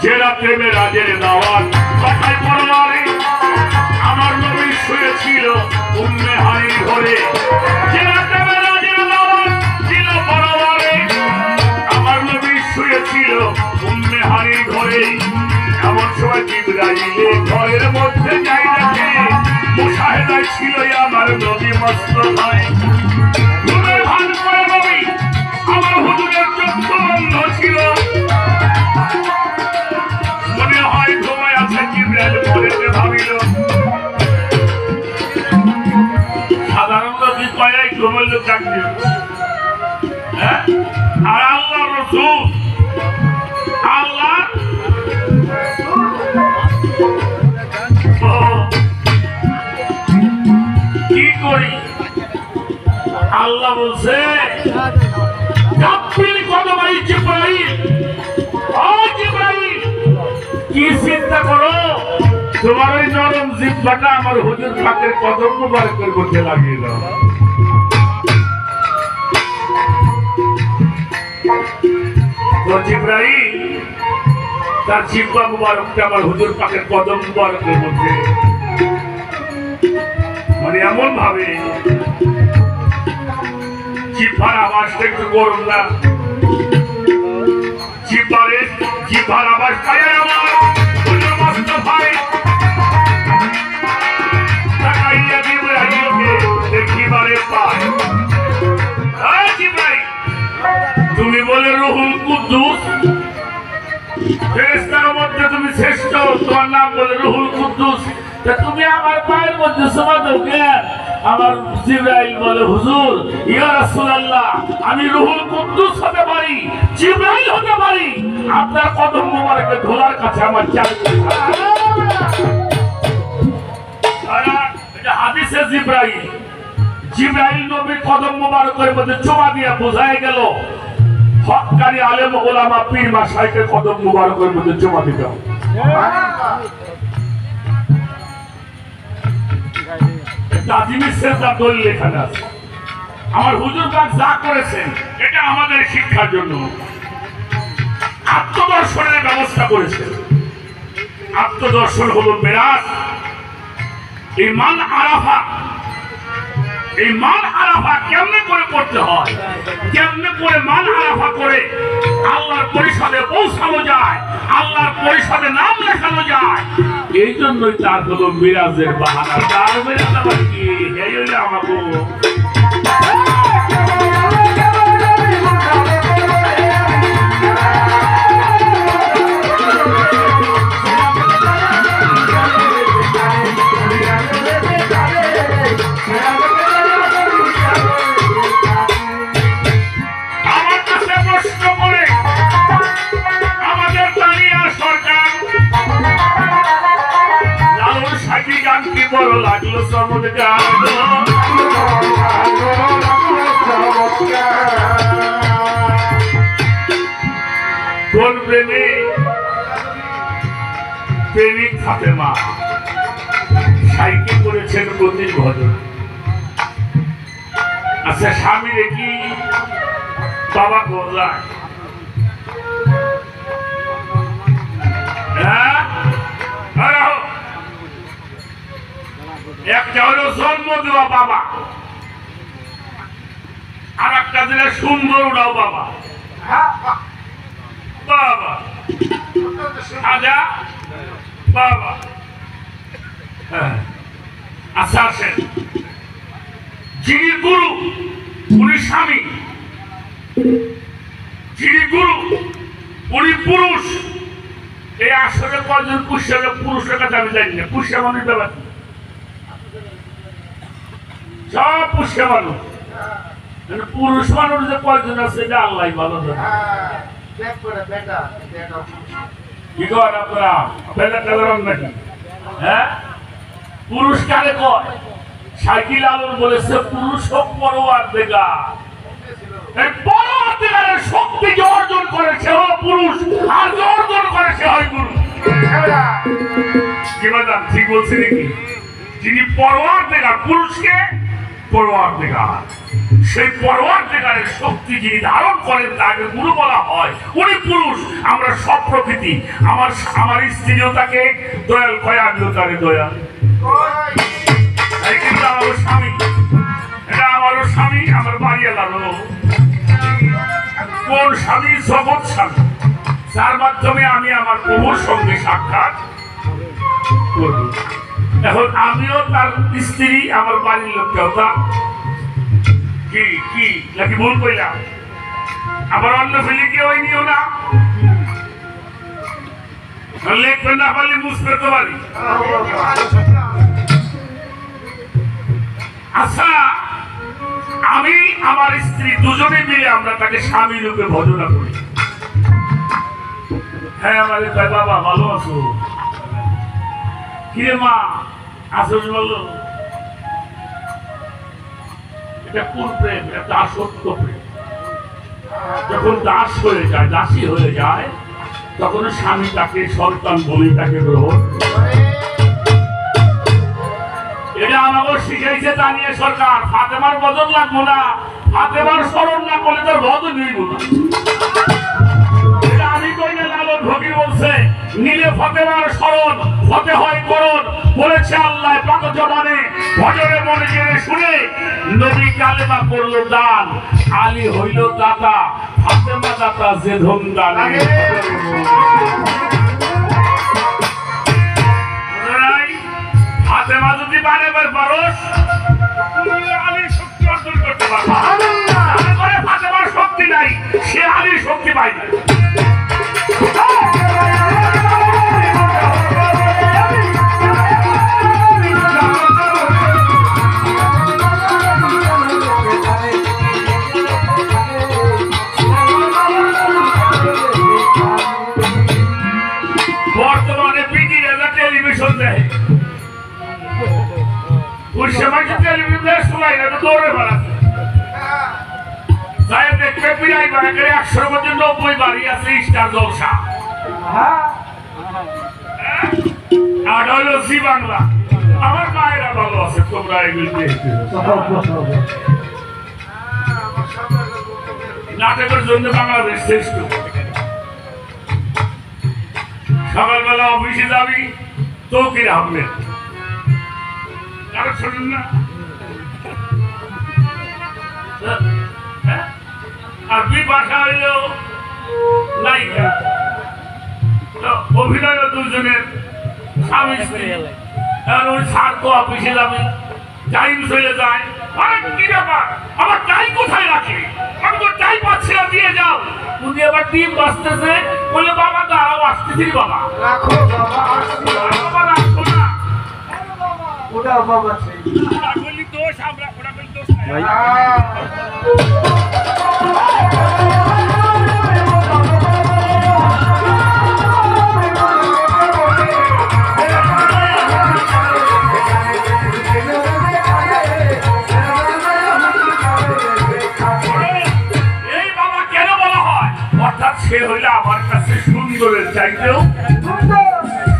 যে রাত্রে মেরাজের দাওয়াত কথায় পরমারে আমার নবী শুয়েছিল উম্মে হানির ঘরে। যে রাত্রে মেরাজের দাওয়াত ছিল পরমারে আমার নবী শুয়েছিল উম্মে হানির ঘরে। এমন সময় জিবরাইল ঘরের মধ্যে যাই রাখে মুশাহেদায় ছিল আমার নবী মস্ত হয়। ঘুমের ভান করে নবী আমার হুজুরের চক্ষু বন্ধ ছিল। মনে হয় ঘুমায় আছে জিবরাইল পরেতে ভাবিল সাধারণ লোকই কয়াই ঘুমের লোক ডাক দিল। হ্যাঁ আর আল্লাহ রসূল আল্লাহ কি করি আল্লাহ বলছে কি চিন্তা করো তোমার ওই নরম জিহ্বাটা আমার হুজুর পাকের কদম মুবারকের মধ্যে লাগিয়ে দাও। তো জিবরাইল তার জিহ্বা মুবারকটা আমার হুজুর পাকের কদম মুবারকের মধ্যে মানে এমন ভাবে জিহ্বার আওয়াজটা একটু করুন না। জিহ্বার আওয়াজ পায় আমার হুজুর মুস্তাফায় তাকাইয়া জিবরাইলকে দেখিবারে পায়। জিবরাইল তুমি বলে রুহুল কুদ্দুস ফেরেশতার মধ্যে তুমি শ্রেষ্ঠ, তোমার নাম বলে রুহুল কুদ্দুস, তুমি আমার পায়ের মধ্যে শোভা দাও কেন? আমার জিবরাইল বলে হুজুর ইয়া রাসূলুল্লাহ আমি রুহুল কুদ্দুস হতে পারি, জিবরাইল হতে পারি, আপনার কদম মোবারকে ধোলার কাছে আমার চাই। এটা হাদিসে জিবরাইল নবীর কদম মোবারকের মধ্যে চুমা দিয়ে বোঝায় গেল হক্কানি আলেম ওলামা পীর মাশায়েখের কদম মোবারকের মধ্যে চুমা দিতে হবে। আমার হুজুর পাক যা করেছেন এটা আমাদের শিক্ষার জন্য আত্মদর্শনের ব্যবস্থা করেছেন। আত্মদর্শন হলো মেরাজ। এই মান আরাফা কেমনে করে করতে হয়, কেমনে করে মান আরাফা করে আল্লাহর পরিষদে পৌঁছানো যায়, আল্লাহর পরিষদে নাম লেখানো যায়, এই জন্যই তার হলো মিরাজের বাহানা। তার মিরাজ আবার কি এই হইলে আমাকে বড় লাগলো চমৎকার। কোন প্রেমিক ফাতেমা সাইকেল করেছেন প্রতি ভজন। আচ্ছা স্বামী দেখি বাবা গোলায় একটা হলো জন্ম দেওয়া বাবা, আর একটা দিলে সুন্দর উড়াও বাবা। বাবা আজা বাবা। আচ্ছা আসেন, যিনি গুরু উনি স্বামী, যিনি গুরু উনি পুরুষ। এই আসলে কয়জন পুষ্যা পুরুষের কাছে আমি জানি না। পুষ্যা মানুষ ব্যাপার সব পুষ্যা মানুষ, পুরুষ মানুষ যে কয়জন আছে এটা আল্লাহ ভালো জানে। কি কর আপনারা বেলা নাকি? হ্যাঁ পুরুষ কারে কয়? সাইকেল আলম বলেছে পুরুষ হোক পরোয়ার দেগা। এই পরোয়ার দেগারের শক্তি যে অর্জন করে সে হলো পুরুষ, আর যে অর্জন করে সে হয় গুরু। কি বললাম ঠিক বলছি নাকি? যিনি পরোয়ার দেগার পুরুষকে পরওয়ারদিগার। সেই পরওয়ারদিগারের শক্তি যিনি ধারণ করেন তাকে গুরু বলা হয়। উনি পুরুষ, আমরা সব প্রকৃতি। আমার স্ত্রীও তাকে দয়াল কয়, আমিও তাকে দয়াল। কিন্তু আমারও স্বামী, এটা আমারও স্বামী, আমার বাড়িওয়ালারও। কোন স্বামী? জগৎ স্বামী, যার মাধ্যমে আমি আমার প্রভুর সঙ্গে সাক্ষাৎ করব। এখন আমিও তার স্ত্রী, আমার বাড়ির লোককেও তার কি কি নাকি ভুল কইলাম? আবার অন্য ফেলে কেউ নিও না, লেখবে না পারলে বুঝতে তো পারি। আচ্ছা, আমি আমার স্ত্রী দুজনে মিলে আমরা তাকে স্বামী রূপে ভজনা করি। হ্যাঁ, আমাদের বাবা ভালো আছো? কিরে মা আসো? বলো, এটা কোন প্রেম? একটা আসক্ত প্রেম। যখন দাস হয়ে যায়, দাসী হয়ে যায়, তখন স্বামী তাকে সন্তান বলে তাকে গ্রহণ। এটা আমাকে শিখাইছে জানিয়ে সরকার। ফাতেমার বদল লাগবো না, ফাতেমার স্মরণ না করলে তোর বদল নিব না। এটা আমি কই না, লালন ফকির বলছে, নীলে ফাতেমার স্মরণ হতে হয় করণ, বলেছে আল্লাহ পাক জবানে। ভজরে মনে জেনে শুনে নবী কালেমা করলো দান, আলী হইল দাতা, ফাতেমা দাতা যে ধন দানে। ফাতেমা যদি বানাবার পারস, আলীর শক্তি অর্জন করতে পারবা। তারপরে ফাতেমার শক্তি নাই, সে আলীর শক্তি পায় না। বর্তমানে পিটিরা টেলিভিশন দেয়, ওই সময় যে টেলিভিশন শোনাই না, দৌড়ে বেড়াচ্ছে। তাই দেখবে পিড়াই বাড়াকে 100 মধ্যে 90 বাড়ি আছে স্টার জলসা। আর হলো জি বাংলা। আমার মায়েরা ভালো আছে, তোমরা এগুলি নাটকের জন্য বাংলাদেশ শ্রেষ্ঠ। সকালবেলা অফিসে যাবি, তৌকির আহমেদ, কারো শোনেন না? আর বিপাশা হইল নায়িকা। অভিনয় দুজনের স্বামী স্ত্রী। ওই সার তো অফিসে যাবে, টাইম চলে যায়। কি ব্যাপার, আমার টাইম কোথায় রাখি? আমি তো টাইম পাচ্ছি না, দিয়ে যাও। উনি আবার টিম বাঁচতেছে, বলে বাবা দাঁড়াও, আসতেছি বাবা। রাখো বাবা, রাখো না, ওটা বাবা বলি দোষ, আমরা ওটা বলি দোষ। সে হইলে আমার কাছে সুন্দরের চাইতেও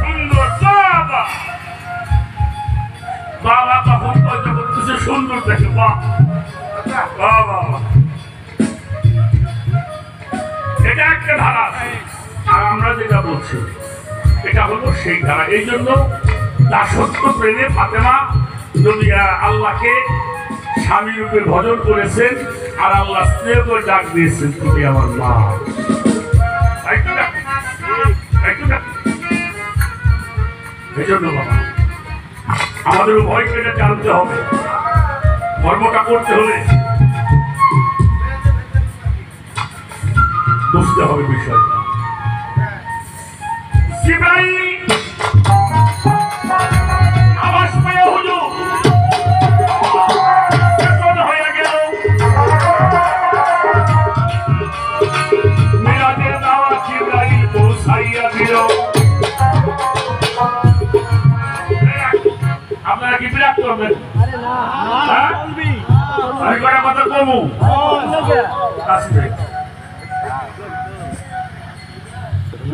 সুন্দর। বাবা বাবা তখন যখন কিছু সুন্দর দেখে, বাবা এটা একটা ধারা। আর আমরা যেটা বলছি এটা হলো সেই ধারা। এই জন্য দাসত্ব প্রেমে ফাতেমা নবী আল্লাহকে স্বামী রূপে ভজন করেছেন, আর আল্লাহ স্নেহ করে ডাক দিয়েছেন, তুমি আমার মা। এই জন্য বাবা আমাদের ভয় কেটে জানতে হবে, ধর্মটা করতে হলে বুঝতে হবে বিষয়টা। আবাস পেয়ে হুজুর হয়ে গেল, মিরাজের দাওয়াত জিবরাইল পৌঁছাইয়া দিল। আপনারা কি বিরাট করবেন? আমি কটা কথা কমু আসবে।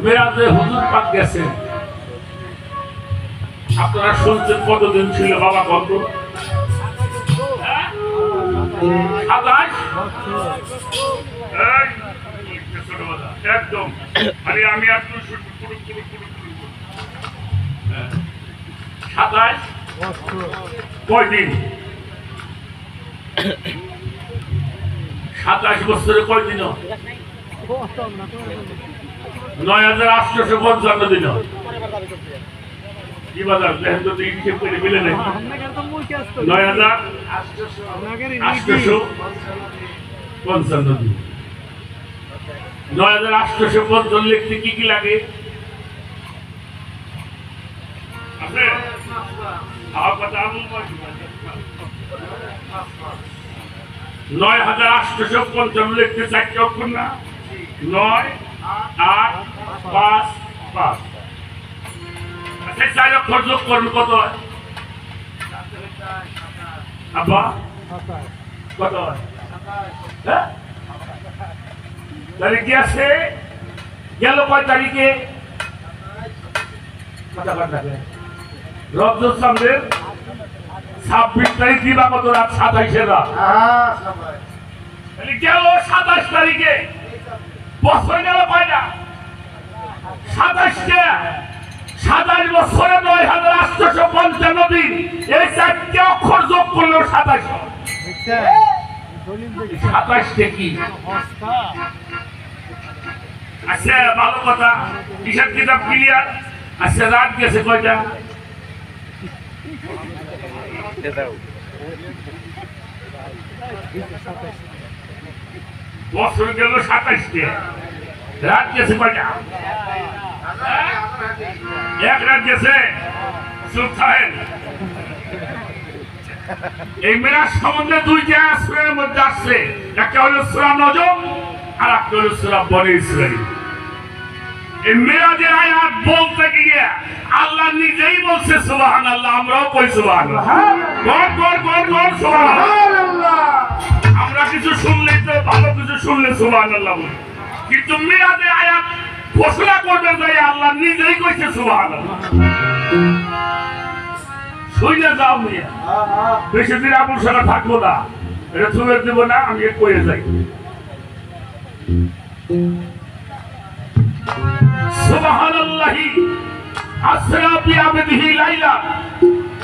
মেরাজে হুজুর পাক গেছে, আপনারা শুনছেন কতদিন ছিল বাবা? কত একদম আরে আমি একটু 27 কয়দিন 27 বছরে কয়দিন 9855 দিন কি বাজার দেখেন তো হিসেব করে মিলে নেই 9855 দিন 9855 লিখতে কি কি লাগে আছে কথা আমল 9855 লিখতে 4টি অক্ষর না 9 8 5 5 আচ্ছা 4 অক্ষর যোগ করলে কত হয় আব্বা কত হয় হ্যাঁ তারিখে আছে গেল কয় তারিখে রজব সামনের 26 তারিখ দিবা কত রাত 27 রাত গেল 27 তারিখে বছর গেল কয়টা 27 বছরে 9855 দিন এই 4টি অক্ষর যোগ করলেও 27 কি আচ্ছা ভালো কথা হিসাব কিতাব ক্লিয়ার আচ্ছা রাত গেছে কয়টা বছর গেল 27 রাত গেছে কয়টা এক রাত গেছে চুপ থাকেন এই মেরাজ সম্বন্ধে দুইটা সূরার মধ্যে আসছে একটা হলো সূরা নজম আর একটা হলো সূরা বনী ইসরাঈল এই মেরাজের আয়াত বলতে গিয়ে আল্লাহ নিজেই বলছে সুবহানাল্লাহ আমরাও কই সুবহানাল্লাহ গড় সুবহানাল্লাহ আমরা কিছু শুনলেই তো ভালো কিছু শুনলে সুবহানাল্লাহ বলি কিন্তু মেরাজের আয়াত ঘোষণা করবে যে আল্লাহ নিজেই কইছে সুবহানাল্লাহ শুইনা যাও মিয়া বেশি দিন আমল সারা থাকবো না এটা ছুঁয়ে দেবো না আমি কয়ে যাই সুবহানাল্লাহি আসরা বিআবদিহি লাইলা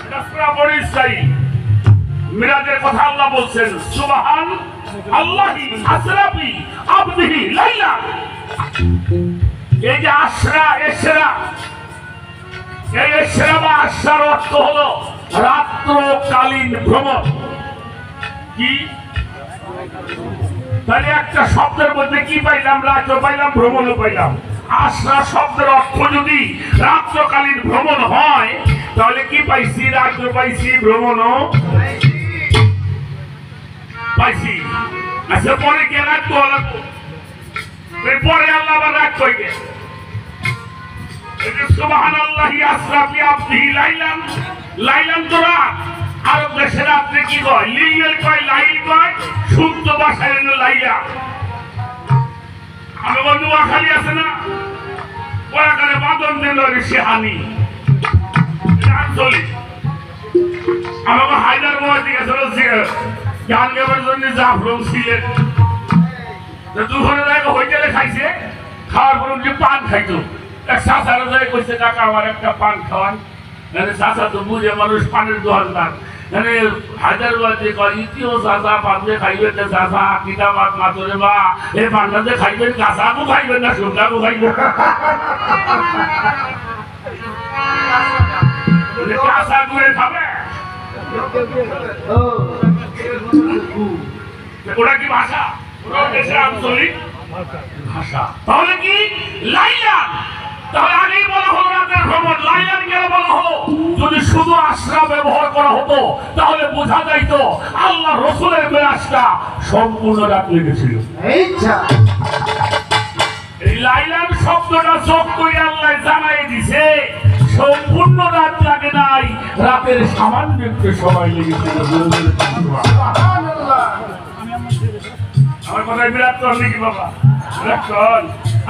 এটা সূরা বনী ইসরাঈল মিরাজের কথা আল্লাহ বলছেন সুবহানাল্লাহি আসরা বিআবদিহি লাইলা এই যে আসরা ইসরা এই ইসরা বা আসরার অর্থ হলো রাত্রকালীন ভ্রমণ কি তাহলে একটা শব্দের মধ্যে কি পাইলাম রাত্র পাইলাম ভ্রমণও পাইলাম আসরা শব্দের অর্থ যদি রাত্রকালীন ভ্রমণ হয় তাহলে কি পাইছি রাত্র পাইছি ভ্রমণও পাইছি আচ্ছা পরে কে রাত হলো পরে আল্লাহ আবার রাত কইকে সুবহানাল্লাহি আসরা বিআবদিহি লাইলান লাইলান তো রাত আরব দেশের রাত্রে কি কয় লিল কয় লাইল কয় শুদ্ধ ভাষায় হলো লাইলা আমি বন্ধু খালি আছে না ওখানে বাদন দিল ঋষিহানি আঞ্চলিক আমাকে হায়দ্রাবাদ দিয়েছিল গান গাবার জন্য জাফরং ছিলেন দুপুরে দেখো হোটেলে খাইছে খাওয়ার পর উনি পান খাইতো এক চাচারা যায় কইছে কাকা আমার একটা পান খাওয়ান চাচা তো বুঝে মানুষ পানের দোকানদার হায়দ্রাবাদে কয় ইতিও চাচা পান দিয়ে খাইবেন না চাচা কিতাবাদ মাতরে বা এই পানটা দিয়ে খাইবেন কাঁচাকু খাইবেন না শুকাকু খাইবেন কাঁচা করে খাবে ওটা কি ভাষা আঞ্চলিক ভাষা তাহলে কি লাইলান তাহলে আগেই বলা হলো রাতের ভ্রমণ লাইলান কেন বলা হলো যদি শুধু আশ্রা ব্যবহার করা হতো তাহলে বোঝা যাইতো আল্লাহ রসুলের মেরাজটা সম্পূর্ণ রাত লেগেছিল এই লাইলান শব্দটা যোগ করে আল্লাহ জানাই দিছে সম্পূর্ণ রাত লাগে নাই রাতের সামান্য একটু সময় লেগেছিল আমার কথায় বিরাট কর নাকি বাবা বিরাট কর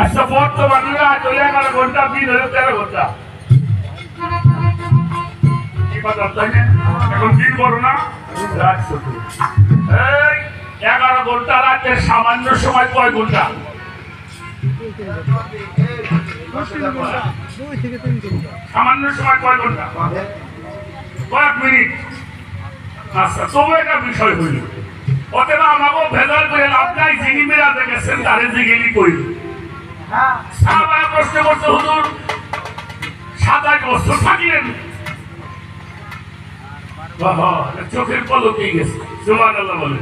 আচ্ছা বর্তমানে রাত হলে 11 ঘন্টা দিন হলে 13 ঘন্টা কি কথা তাই না এখন দিন বড় না রাত ছোট এই 11 ঘন্টা রাতের সামান্য সময় কয় ঘন্টা? সামান্য সময় কয় ঘন্টা? কয়েক মিনিট। আচ্ছা, তবু একটা বিষয় হইল, অতএব আমাকেও ভেজাল করে লাভ নাই। যিনি মেরাজে গেছেন তারে জিজ্ঞেলি করি। সাহাবারা প্রশ্ন করছে, হুজুর 27 বছর থাকলেন, চোখের পলকেই গেছে। সুবহানাল্লাহ বলেন।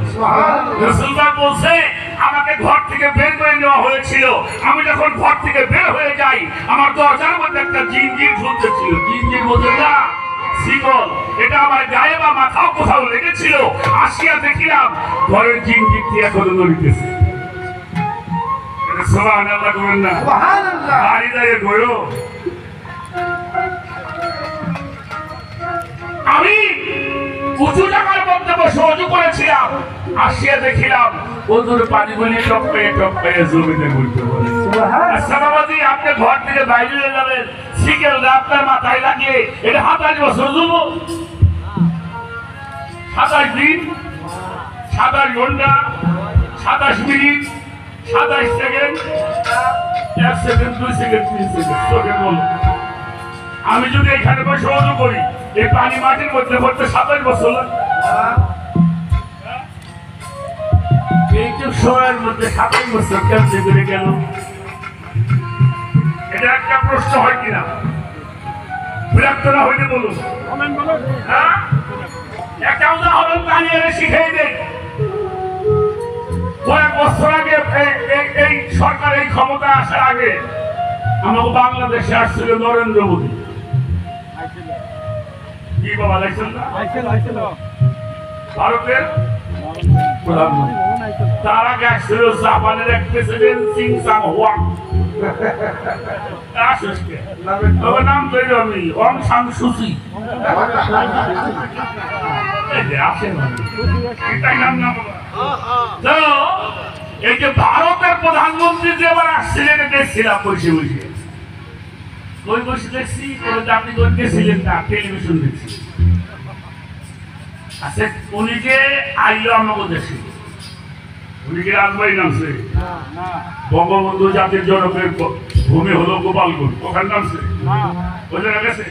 রাসূলুল্লাহ বলছে, আমাকে ঘর থেকে বের করে নেওয়া হয়েছিল। আমি যখন ঘর থেকে বের হয়ে যাই, আমার দরজার মধ্যে একটা জিনজির ঝুলতেছিল। জিনজির বলতে না, শিকল। এটা আমার গায়ে বা মাথাও কোথাও লেগেছিল। আসিয়া দেখিলাম ঘরের জিনজিরটি এখনো নড়িতেছে। সুবহানাল্লাহ বলেন না? সুবহানাল্লাহ। আর হৃদয়ে গড়ো। আমি উঁচু জায়গার মধ্যে বসে অজু করেছিলাম, আসিয়া দেখিলাম ওজুর পানিগুলি টপকে টপকে জমিতে ঘুরতে পারে। আচ্ছা বাবাজি, আপনি ঘর থেকে বাইরে হয়ে যাবেন, শিকেলটা আপনার মাথায় লাগলে এটা 27 বছর যুব, 27 দিন, 27 ঘন্টা, 27 minute, 27 second, 1 second, 2 second, 3 second. চোখে বলো, আমি যদি এখানে বসে অজু করি, এই পানি মাটির মধ্যে পড়তে 27 বছর লাগে। এইটুক সময়ের মধ্যে 27 বছর কেমন করে গেল? এটা একটা প্রশ্ন হয় কিনা? বিরক্ত না হইলে বলুন। হ্যাঁ, একটা উদাহরণ দাঁড়িয়ে শিখিয়ে দেয়। কয়েক বছর আগে এই সরকার এই ক্ষমতা আসার আগে আমাকে বাংলাদেশে আসছিল নরেন্দ্র মোদী। কি বাবা লাগছিল না? ভারতের প্রধানমন্ত্রী। তার আগে আসছিল জাপানের এক প্রেসিডেন্ট সিং সাং হোয়াং। নাম তৈরি আমি অং সাং সুচি। এই যে ভারতের প্রধানমন্ত্রী যে এবার আসছিলেন, দেখছিলাম বসে বসে। কই বসে দেখছি, আপনি কই গেছিলেন? না, টেলিভিশন দেখছি। আচ্ছা, উনি যে আইলো আমাকে দেশে, উনি কি রাজবাড়ি নামছে? বঙ্গবন্ধু জাতির জনকের ভূমি হলো গোপালগঞ্জ, ওখানে নামছে? ওই জায়গা গেছে?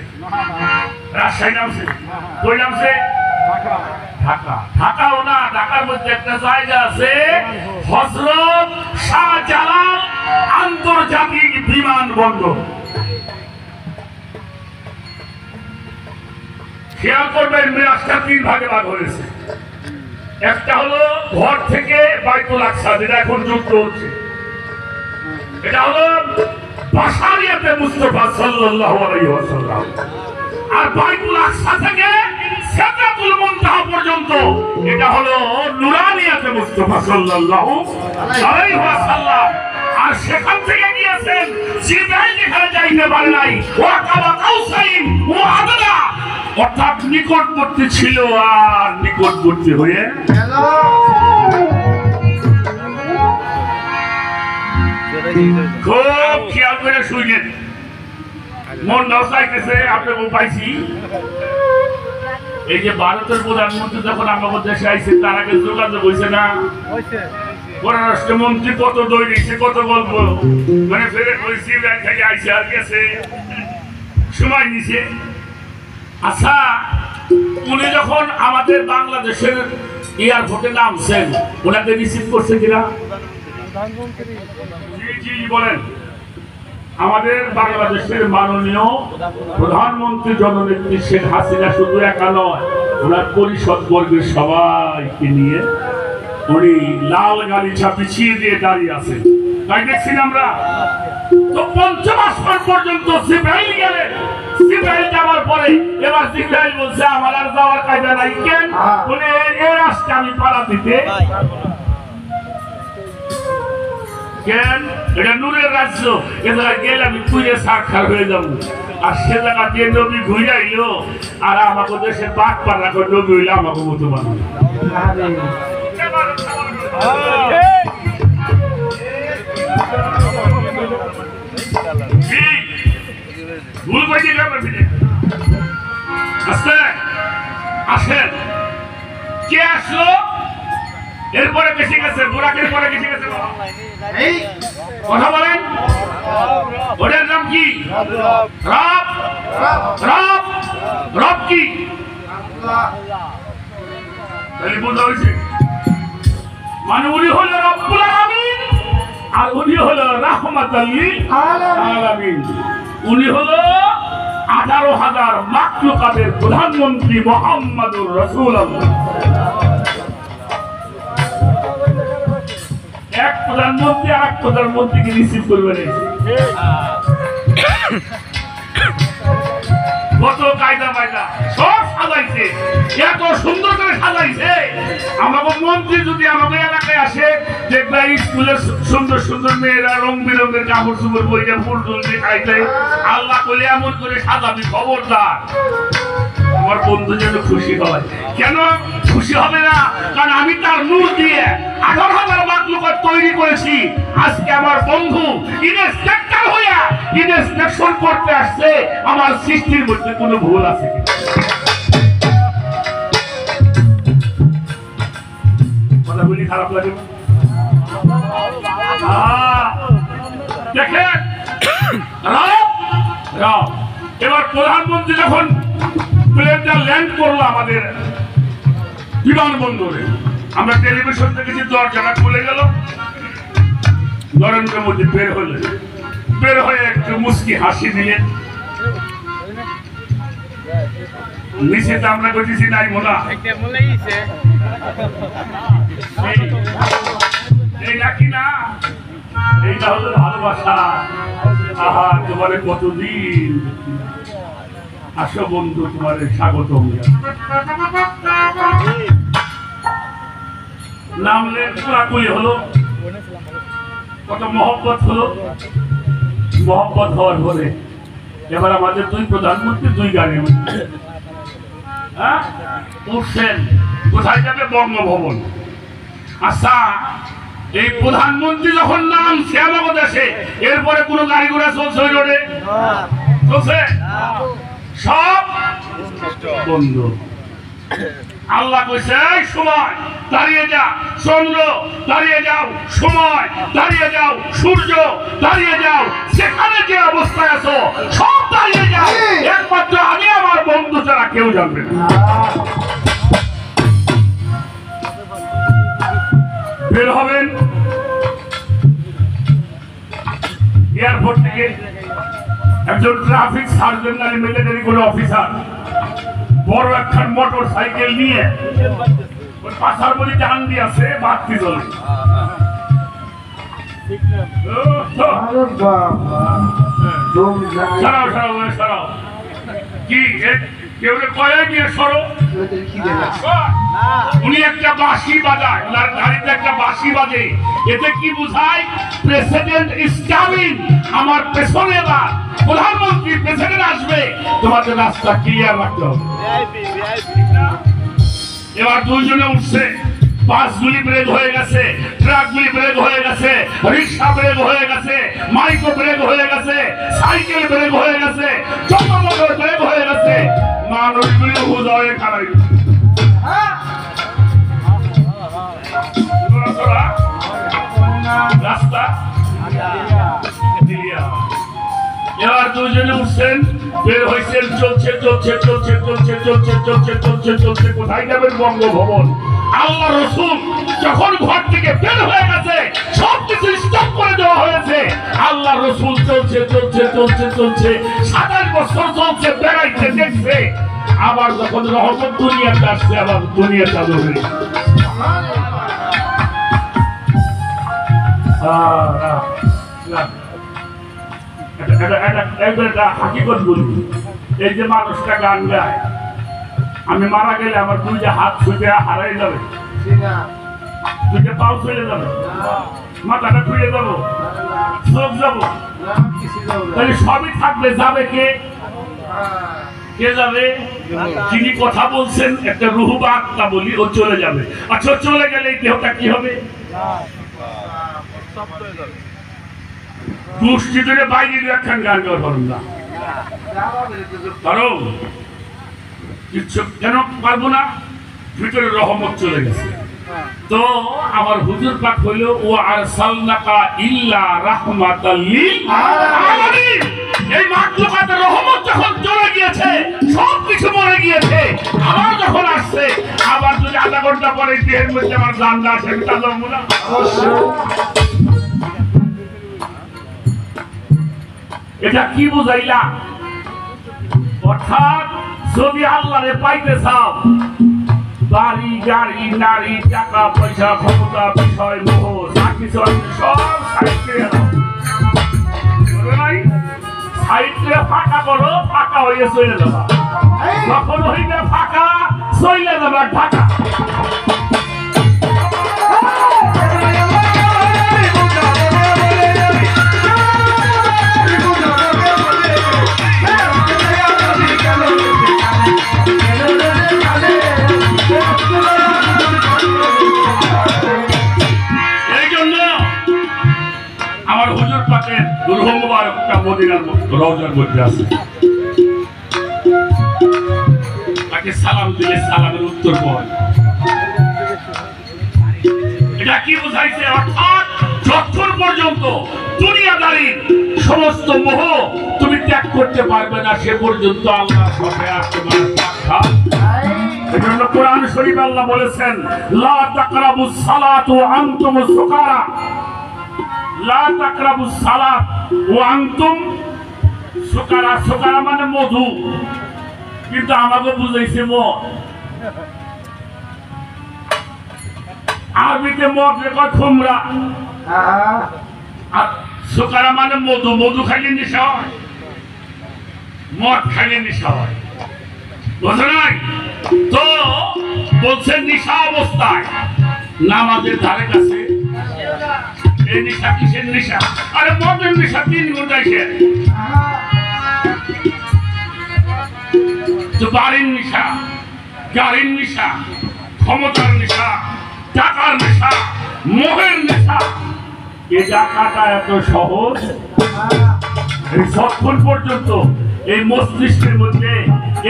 রাজশাহী নামছে? কই নামছে? ঢাকা। ঢাকাও না, ঢাকার মধ্যে একটা জায়গা আছে হযরত শাহজালাল আন্তর্জাতিক বিমানবন্দর। খেয়াল করবেন, মিরাজটা 3 ভাগে ভাগ হয়েছে। একটা হলো ঘর থেকে বাইতুল আকসা, যেটা এখন যুদ্ধ হচ্ছে। এটা হলো বাশারিয়াতে মুস্তাফা সাল্লাল্লাহু আলাইহি ওয়াসাল্লাম। আর বাইতুল আকসা থেকে সিদরাতুল মুনতাহা পর্যন্ত এটা হলো নুরানিয়াতে মুস্তাফা সাল্লাল্লাহু আলাইহি ওয়াসাল্লাম। আর সেখান থেকে গিয়েছেন জিবরাইল, যেখানে যাইতে পারে নাই, ওয়া কাবা কাউসাইন ওয়া আদনা, অর্থাৎ নিকটবর্তী ছিল আর নিকটবর্তী হয়ে গেল। খুব খেয়াল করে শুনলেন, মন চাইতেছে আপনাকে পাইছি। এই যে ভারতের প্রধানমন্ত্রী যখন আমাদের দেশে আইছে, তার আগে যোগাযোগ হয়েছে না? পররাষ্ট্রমন্ত্রী কত দই দিচ্ছে, কত গল্প, মানে ফেরে হয়েছি থেকে আইসে আর গেছে, সময় নিছে। আচ্ছা, উনি যখন আমাদের বাংলাদেশের এয়ারপোর্টে নামছেন, ওনাকে রিসিভ করছে কিনা? জি বলেন। আমাদের বাংলাদেশের মাননীয় প্রধানমন্ত্রী জননেত্রী শেখ হাসিনা শুধু একা নয়, ওনার পরিষদ বর্গের সবাইকে নিয়ে উনি লাল গালিচা পিছিয়ে দিয়ে দাঁড়িয়ে আছেন, তাই দেখছি আমরা। তো 5ম আসমান পর্যন্ত জিবরাইল গেলেন। জিবরাইল যাওয়ার পরে এবার জিবরাইল বলছে, আমার আর যাওয়ার কায়দা নাই। কেন? বলে এই রাস্তা আমি পাড়া দিতে। কেন? এটা নূরের রাজ্য, এ জায়গায় গেলে আমি পুজো সাক্ষাৎ হয়ে যাবো। আর সে জায়গা দিয়ে নবী ঘুরে আইলো, আর আমাকে দেশের বাদ পাড়া করে নবী হইলে আমাকে মতো বানাবে। ভুল বইতে যাবেন। আসেন, কে আসলো? এরপরে বেশি গেছে বুরাকের পরে বেশি গেছে এই কথা বলেন ওটার নাম কি রব রব রব কি তাহলে বুঝা হয়েছে মানে উনি হলো রব্বুল আলামিন আর উনি হলো রাহমাতুল লিল আলামিন উনি হলো 18,000 মাখলুকাতের প্রধানমন্ত্রী মুহাম্মদুর রাসূলুল্লাহ এক প্রধানমন্ত্রী আর এক প্রধানমন্ত্রীকে রিসিভ করবে না কত কায়দা বায়দা সব সাজাইছে এত সুন্দর করে সাজাইছে আমাদের মন্ত্রী যদি আমাদের এলাকায় আসে দেখবে স্কুলের সুন্দর সুন্দর মেয়েরা রং বেরঙের কাপড় চুপড় বইটা ফুল টুল দিয়ে খাইতে আল্লাহ বলে এমন করে সাজাবি খবরদার আমার বন্ধু যেন খুশি হয় কেন খুশি হবে না কারণ আমি তার নূর দিয়ে 18,000 মাখলুকাত তৈরি করেছি আজকে আমার বন্ধু ইনস্পেক্টর হইয়া ইনস্পেকশন করতে আসছে আমার সৃষ্টির মধ্যে কোনো ভুল আছে কথা বলি খারাপ লাগে দেখেন এবার প্রধানমন্ত্রী যখন প্লেনটা ল্যান্ড করলো আমাদের বিমানবন্দরে আমরা টেলিভিশন দেখেছি দরজাটা খুলে গেল নরেন্দ্র মোদী বের হয়ে একটু মুস্কি হাসি দিলেন নিচে তো আমরা করতেছি নাই মোলা এই নাকি না এইটা হলো ভালোবাসা আহা তোমার কতদিন আসো বন্ধু তোমার স্বাগত নামলে কোলাকুলি হলো কত মহব্বত হলো মহব্বত হওয়ার পরে এবার আমাদের দুই প্রধানমন্ত্রী দুই গাড়ি উঠছেন কোথায় যাবে বঙ্গভবন আচ্ছা এই প্রধানমন্ত্রী যখন নামছে আমাদের দেশে এরপরে কোনো গাড়ি ঘোড়া চলছে ওই রোডে চলছে সব বন্ধ আল্লাহ কইছে এই সময় দাঁড়িয়ে যা চন্দ্র দাঁড়িয়ে যাও সময় দাঁড়িয়ে যাও সূর্য দাঁড়িয়ে যাও সেখানে যে অবস্থায় আছো সব দাঁড়িয়ে যাও একমাত্র আমি আমার বন্ধু ছাড়া কেউ জানবে না বের হবেন এয়ারপোর্ট থেকে একজন ট্রাফিক সার্জন নারী মিলিটারি কোনো অফিসার বড় একটা মোটর সাইকেল নিয়ে ওই পাশার বলি টান দিয়ে আছে বাড়তি চলে সরাও সরাও সরাও কি কেউ কয়ে নিয়ে সরো উনি একটা বাঁশি বাজায় ওনার গাড়িতে একটা বাঁশি বাজে এতে কি বোঝায় প্রেসিডেন্ট ইজ কামিং আমার পেছনে এবার প্রধানমন্ত্রী প্রেসিডেন্ট আসবে তোমাদের রাস্তা ক্লিয়ার রাখতে হবে এবার দুইজনে উঠছে বাসগুলি ব্রেক হয়ে গেছে ট্রাকগুলি ব্রেক হয়ে গেছে রিক্সা ব্রেক হয়ে গেছে মাইক্রো ব্রেক হয়ে গেছে সাইকেল ব্রেক হয়ে গেছে চন্দ্রমোটর ব্রেক হয়ে গেছে মানুষগুলি হুজা হয়ে খারাপ রাস্তা এবার দুজনে উঠছেন বের হয়েছেন চলছে চলছে চলছে চলছে চলছে চলছে চলছে চলছে কোথায় যাবেন বঙ্গভবন আল্লাহ রসুল যখন ঘর থেকে বের হয়ে গেছে সবকিছু স্টপ করে দেওয়া হয়েছে আল্লাহ রসুল চলছে চলছে চলছে চলছে 27 বছর চলছে বেড়াইতে দেখছে আবার যখন রহমত দুনিয়াতে আসছে আবার দুনিয়া চালু হয়ে হাকিকত বলবি এই যে মানুষটা গান গায় আমি মারা গেলে আমার দুইটা হাত ছুটে হারাই যাবে দুইটা পাও চলে যাবে মাথাটা ছুঁয়ে যাবো চোখ যাবো তাহলে সবই থাকবে যাবে কে কে যাবে যিনি কথা বলছেন একটা রুহু বা আত্মা বলি ও চলে যাবে আচ্ছা চলে গেলে এই দেহটা কি হবে গোষ্ঠী ধরে বাইরে একখান গান গাওয়ার পারুন না পারো কিচ্ছু কেন পারবো না ভিতরে রহমত চলে গেছে তো আমার হুজুর পাক হইল ও আরসালনাকা ইল্লা রাহমাতাল লিল আলামিন। এই মাখলুকাতের রহমত যখন চলে গিয়েছে, সব কিছু মরে গিয়েছে, আবার যখন আসছে, আবার যদি আধা ঘন্টা পরে দেহের মধ্যে আমার জানটা আসে, তা লম্ব না? এটা কি বুঝাইলা? অর্থাৎ যদি আল্লাহরে পাইতে চাও, বাড়ি গাড়ি নারী টাকা পয়সা ক্ষমতা বিষয় মোহ যা কিছু সব সাইডে ফাঁকা করো, ফাঁকা হয়ে চলে যাবা। যখন হইবে ফাঁকা, চলে যাবা ঢাকা। রওজার মধ্যে আছে, তাকে সালাম দিলে সালামের উত্তর পাওয়া যায়। এটা কি বুঝাইছে? অর্থাৎ যতক্ষণ পর্যন্ত দুনিয়াদারির সমস্ত মোহ তুমি ত্যাগ করতে পারবে না, সে পর্যন্ত আল্লাহর সাথে আসতে এজন্য কোরআন শরীফ আল্লাহ বলেছেন, লা তাকরাবুস সালাত ওয়া আনতুম সুকারা, লা তাকরাবুস সালাত ওয়া আনতুম সুকারা। সুকারা মানে মধু, কিন্তু আমাকে বুঝাইছে মদ। আরবিতে মদ রেখা খুমরা, আর সুকারা মানে মধু। মধু খাইলে নেশা হয়, মদ খাইলে নেশা হয়, বুঝে নাই? তো বলছেন নেশা অবস্থায় নামাজের ধারে কাছে এই নেশা কিসের নেশা? আরে মদের নেশা 3 ঘন্টায় শেষ। তো বাড়ির নেশা, গাড়ির নেশা, ক্ষমতার নেশা, টাকার নেশা, মোহের নেশা, এই জায়গাটা এত সহজ? এই যতক্ষণ পর্যন্ত এই মস্তিষ্কের মধ্যে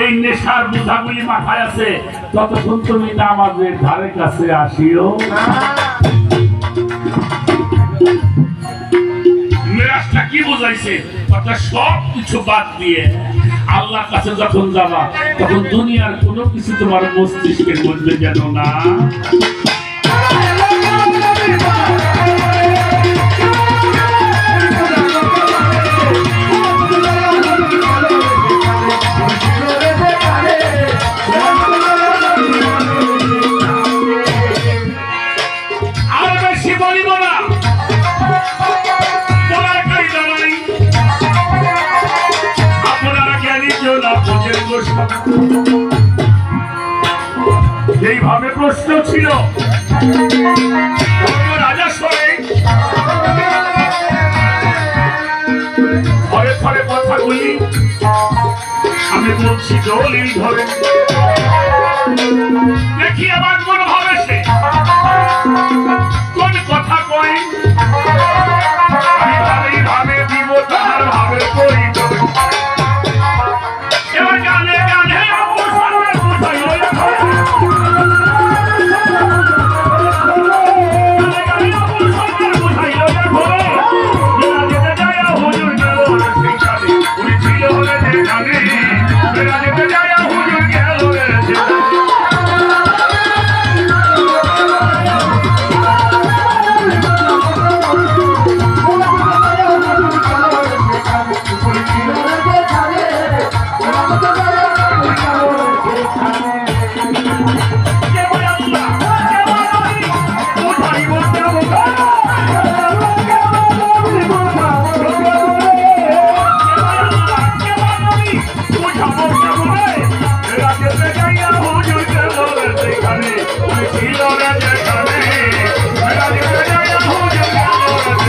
এই নেশার বোঝাগুলি মাথায় আছে, ততক্ষণ তুমি নামাজের ধারে কাছে আসিও। মেরাজটা কি বুঝাইছে? অর্থাৎ সব কিছু বাদ দিয়ে আল্লাহর কাছে যখন যাবা, তখন দুনিয়ার কোনো কিছু তোমার মস্তিষ্কের মধ্যে যেন না। আর বেশি বলিব না, এইভাবে প্রশ্ন ছিল রাজা সরে ঘরে ঘরে কথাগুলি আমি বলছি দলিল ধরে, দেখি আবার কোন ভাবে সে কোন কথা কই, আমি ভাবেই ভাবে দিব তাহার ভাবে করি। এবার গানে গানে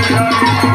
Thank you.